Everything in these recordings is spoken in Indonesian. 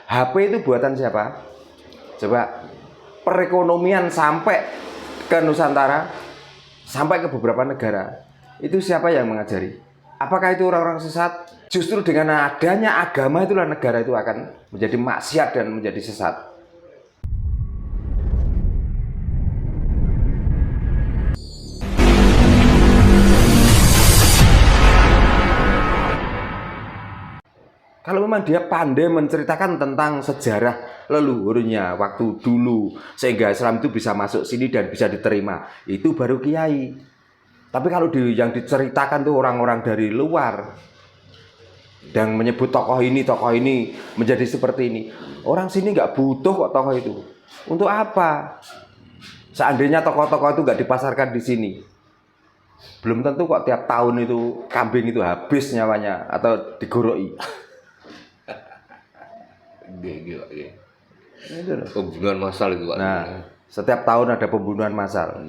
HP itu buatan siapa? Coba perekonomian sampai ke Nusantara, sampai ke beberapa negara. Itu siapa yang mengajari? Apakah itu orang-orang sesat? Justru dengan adanya agama itulah negara itu akan menjadi maksiat dan menjadi sesat. Kalau memang dia pandai menceritakan tentang sejarah leluhurnya waktu dulu, sehingga Islam itu bisa masuk sini dan bisa diterima, itu baru kiai. Tapi kalau yang diceritakan tuh orang-orang dari luar dan menyebut tokoh ini menjadi seperti ini, orang sini nggak butuh kok tokoh itu. Untuk apa? Seandainya tokoh-tokoh itu nggak dipasarkan di sini, belum tentu kok tiap tahun itu kambing itu habis nyawanya atau digoroi. Gila. Pembunuhan massal itu, Pak. Nah, setiap tahun ada pembunuhan massal.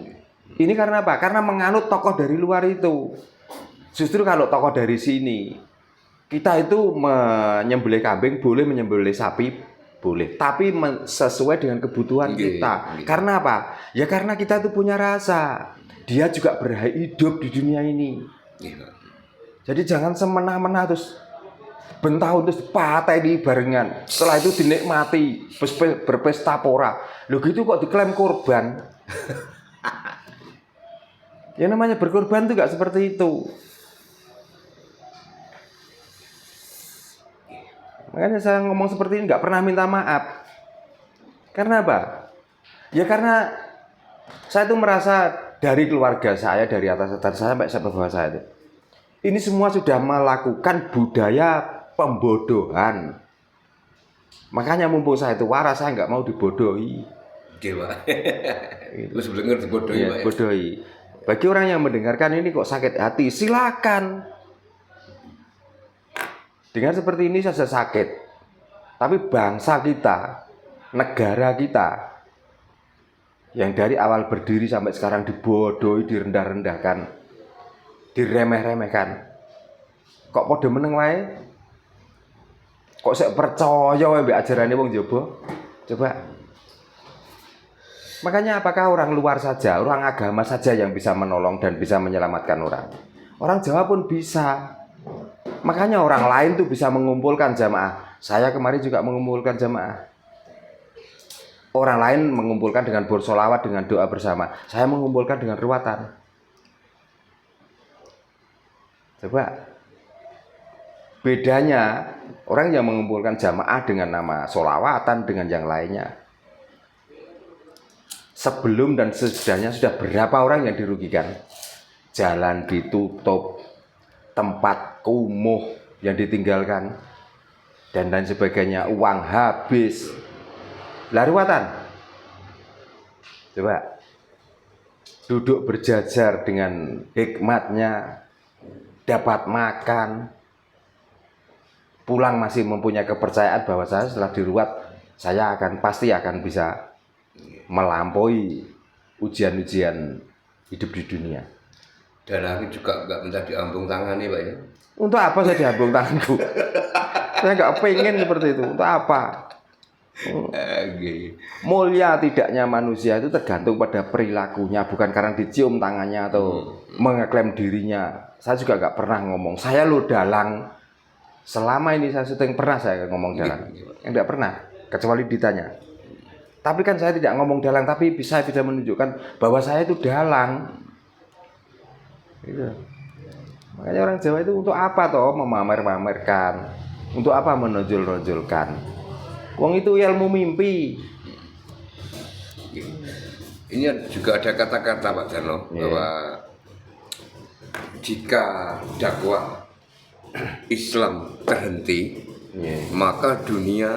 Ini karena apa? Karena menganut tokoh dari luar itu. Justru kalau tokoh dari sini, kita itu menyembelih kambing boleh, menyembelih sapi boleh, tapi sesuai dengan kebutuhan kita. Karena apa? Ya karena kita itu punya rasa. Dia juga berhak hidup di dunia ini. Jadi jangan semena-mena terus bentahun terus patah di barengan. Setelah itu dinikmati, berpesta pora. Loh gitu kok diklaim korban. Ya namanya berkorban itu gak seperti itu. Makanya saya ngomong seperti ini gak pernah minta maaf. Karena apa? Ya karena saya itu merasa dari keluarga saya, dari atas saya sampai bawah saya itu, ini semua sudah melakukan budaya pembodohan. Makanya mumpung saya itu waras, saya nggak mau dibodohi. Oke, Pak. Lu sebenarnya dibodohi, Pak. Bodohi. Bagi orang yang mendengarkan ini kok sakit hati, silakan. Dengan seperti ini saja sakit. Tapi bangsa kita, negara kita, yang dari awal berdiri sampai sekarang dibodohi, direndah-rendahkan, diremeh-remehkan. Kok podo meneng wae? Kok saya percaya wae mbek ajarane wong jaba? Coba. Makanya apakah orang luar saja, orang agama saja yang bisa menolong dan bisa menyelamatkan orang? Orang Jawa pun bisa. Makanya orang lain tuh bisa mengumpulkan jamaah. Saya kemarin juga mengumpulkan jamaah. Orang lain mengumpulkan dengan bersolawat, dengan doa bersama. Saya mengumpulkan dengan ruwatan. Coba. Bedanya orang yang mengumpulkan jamaah dengan nama solawatan dengan yang lainnya. Sebelum dan sesudahnya sudah berapa orang yang dirugikan? Jalan ditutup, tempat kumuh yang ditinggalkan, dan lain sebagainya, uang habis. Laruatan. Coba duduk berjajar dengan hikmatnya, dapat makan, pulang masih mempunyai kepercayaan bahwa saya setelah diruat saya pasti akan bisa melampaui ujian-ujian hidup di dunia. Dan aku juga nggak minta diambung tangani, Pak ya. Untuk apa saya diambung tanganku? Saya nggak pengen seperti itu. Untuk apa? Mulia tidaknya manusia itu tergantung pada perilakunya, bukan karena dicium tangannya atau mengeklaim dirinya. Saya juga nggak pernah ngomong saya lo dalang. Selama ini saya syuting pernah saya ngomong dalang? Enggak pernah, kecuali ditanya. Tapi kan saya tidak ngomong dalang, tapi bisa menunjukkan bahwa saya itu dalang. Gitu. Makanya orang Jawa itu untuk apa toh memamer-pamerkan? Untuk apa menonjol-nonjolkan? Wong itu ilmu mimpi. Ini juga ada kata-kata Pak Jarno, bahwa jika dakwah Islam terhenti, maka dunia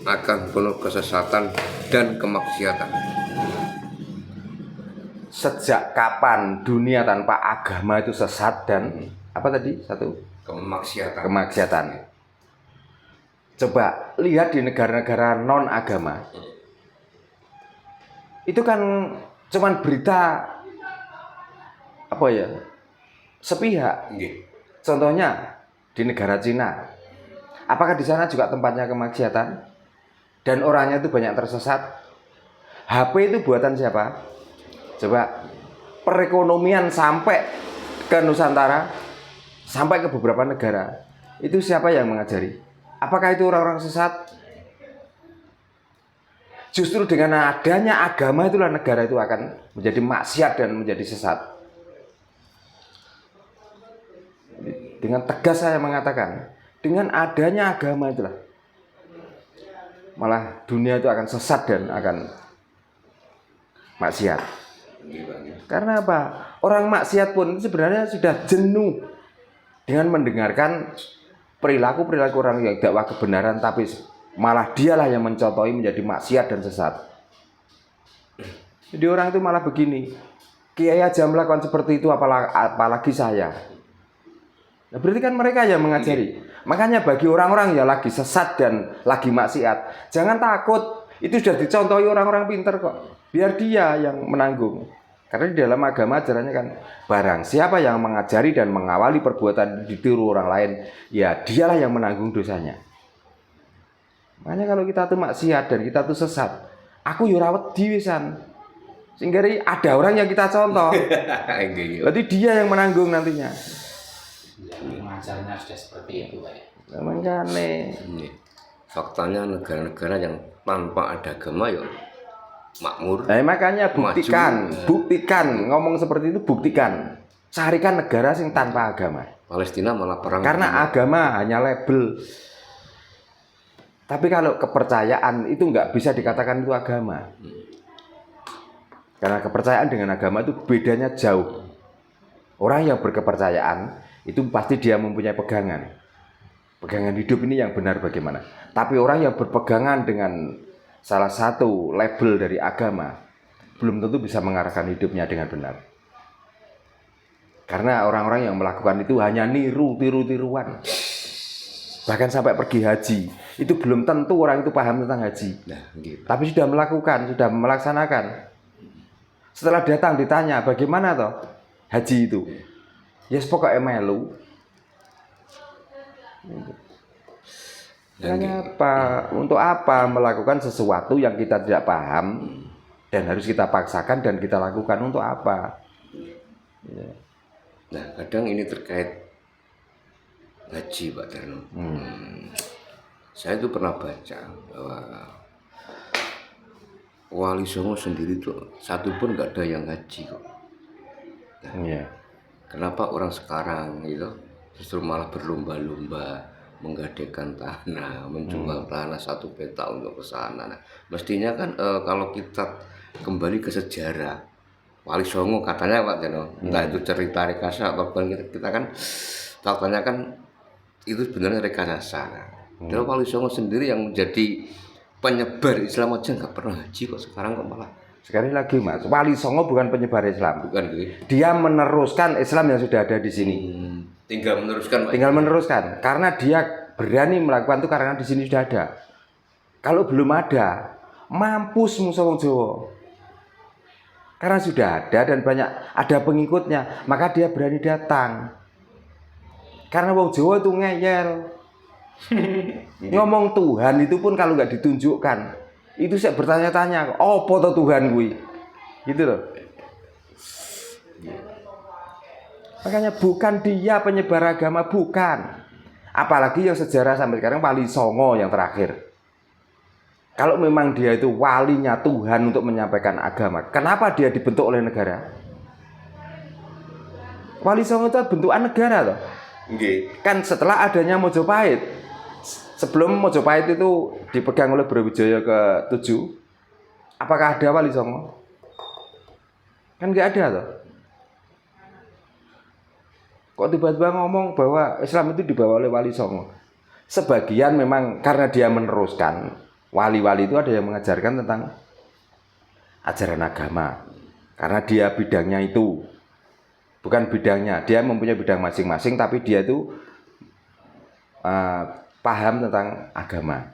akan penuh kesesatan dan kemaksiatan. Sejak kapan dunia tanpa agama itu sesat dan apa tadi? Satu, kemaksiatan. Coba lihat di negara-negara non agama. Itu kan cuman berita apa ya? Sepihak. Contohnya di negara Cina. Apakah di sana juga tempatnya kemaksiatan? Dan orangnya itu banyak tersesat? HP itu buatan siapa? Coba, perekonomian sampai ke Nusantara, sampai ke beberapa negara, itu siapa yang mengajari? Apakah itu orang-orang sesat? Justru dengan adanya agama itulah negara itu akan menjadi maksiat dan menjadi sesat. Dengan tegas saya mengatakan, dengan adanya agama itulah malah dunia itu akan sesat dan akan maksiat. Karena apa? Orang maksiat pun sebenarnya sudah jenuh dengan mendengarkan perilaku-perilaku orang yang dakwah kebenaran, tapi malah dialah yang mencontohi menjadi maksiat dan sesat. Jadi orang itu malah begini, kiai aja melakukan seperti itu, apalagi saya. Nah, berarti kan mereka yang mengajari. Makanya bagi orang-orang yang lagi sesat dan lagi maksiat, jangan takut. Itu sudah dicontohi orang-orang pintar kok. Biar dia yang menanggung. Karena di dalam agama ajarannya kan, barang siapa yang mengajari dan mengawali perbuatan ditiru orang lain, ya dialah yang menanggung dosanya. Makanya kalau kita tuh maksiat dan kita tuh sesat, aku yo rawat diwisan. Sehingga ada orang yang kita contoh. Berarti dia yang menanggung nantinya. Pengajarnya sudah seperti itu, Pak. Makanya Faktanya negara-negara yang tanpa ada agama ya makmur. Nah, makanya buktikan ngomong seperti itu, buktikan. Carikan negara sing tanpa agama. Palestina malah perang. Karena agama hanya label. Tapi kalau kepercayaan itu nggak bisa dikatakan itu agama. Karena kepercayaan dengan agama itu bedanya jauh. Orang yang berkepercayaan itu pasti dia mempunyai pegangan. Pegangan hidup ini yang benar bagaimana. Tapi orang yang berpegangan dengan salah satu label dari agama belum tentu bisa mengarahkan hidupnya dengan benar. Karena orang-orang yang melakukan itu hanya tiru-tiruan. Bahkan sampai pergi haji, itu belum tentu orang itu paham tentang haji. Nah, gitu. Tapi sudah melakukan, sudah melaksanakan. Setelah datang ditanya, bagaimana toh haji itu? Ya pokoknya melu. Apa? Untuk apa melakukan sesuatu yang kita tidak paham dan harus kita paksakan dan kita lakukan untuk apa? Ya. Nah, kadang ini terkait haji, Pak Darno. Saya itu pernah baca bahwa Wali Songo sendiri tuh satu pun nggak ada yang haji kok. Nah, Ya. kenapa orang sekarang gitu justru malah berlomba-lomba menggadaikan tanah, menjual tanah satu peta untuk ke sana. Nah, mestinya kan kalau kita kembali ke sejarah Wali Songo katanya Pak Darno, entah itu cerita rekayasa atau kita kan faktanya kan itu sebenarnya rekayasa. Dan Wali Songo sendiri yang menjadi penyebar Islam aja nggak pernah haji kok, sekarang kok malah. Sekali lagi Mas, Wali Songo bukan penyebar Islam. Bukan gitu. Dia meneruskan Islam yang sudah ada di sini. Tinggal meneruskan, Pak. Tinggal meneruskan. Karena dia berani melakukan itu karena di sini sudah ada. Kalau belum ada, mampus musuh wong Jawa. Karena sudah ada dan banyak ada pengikutnya, maka dia berani datang. Karena wong Jawa itu ngeyel. Ngomong Tuhan itu pun kalau nggak ditunjukkan, itu saya bertanya-tanya, apa tuh Tuhan gue? Gitu loh. Makanya bukan dia penyebar agama, bukan. Apalagi yang sejarah sampai sekarang Wali Songo yang terakhir. Kalau memang dia itu walinya Tuhan untuk menyampaikan agama, kenapa dia dibentuk oleh negara? Wali Songo itu bentukan negara loh. Kan setelah adanya Mojopahit, sebelum Mojopahit itu dipegang oleh Brawijaya ke-7, apakah ada Wali Songo? Kan nggak ada loh. Kok tiba-tiba ngomong bahwa Islam itu dibawa oleh Wali Songo? Sebagian memang karena dia meneruskan. Wali-wali itu ada yang mengajarkan tentang ajaran agama. Karena dia bidangnya itu. Bukan bidangnya, dia mempunyai bidang masing-masing, tapi dia itu paham tentang agama.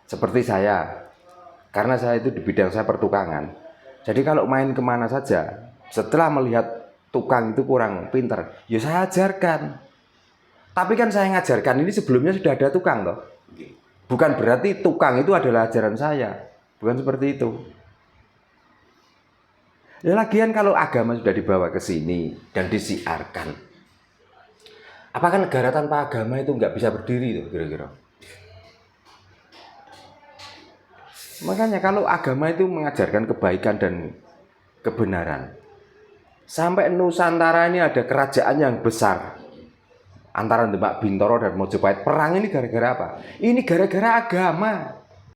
Seperti saya, karena saya itu di bidang saya pertukangan. Jadi kalau main kemana saja, setelah melihat tukang itu kurang pintar, ya saya ajarkan. Tapi kan saya ngajarkan ini sebelumnya sudah ada tukang toh. Nggih. Bukan berarti tukang itu adalah ajaran saya. Bukan seperti itu. Ya lagian kalau agama sudah dibawa ke sini dan disiarkan, apakah negara tanpa agama itu nggak bisa berdiri tuh kira-kira? Makanya kalau agama itu mengajarkan kebaikan dan kebenaran, sampai Nusantara ini ada kerajaan yang besar antara Demak Bintoro dan Mojopahit. Perang ini gara-gara apa? Ini gara-gara agama.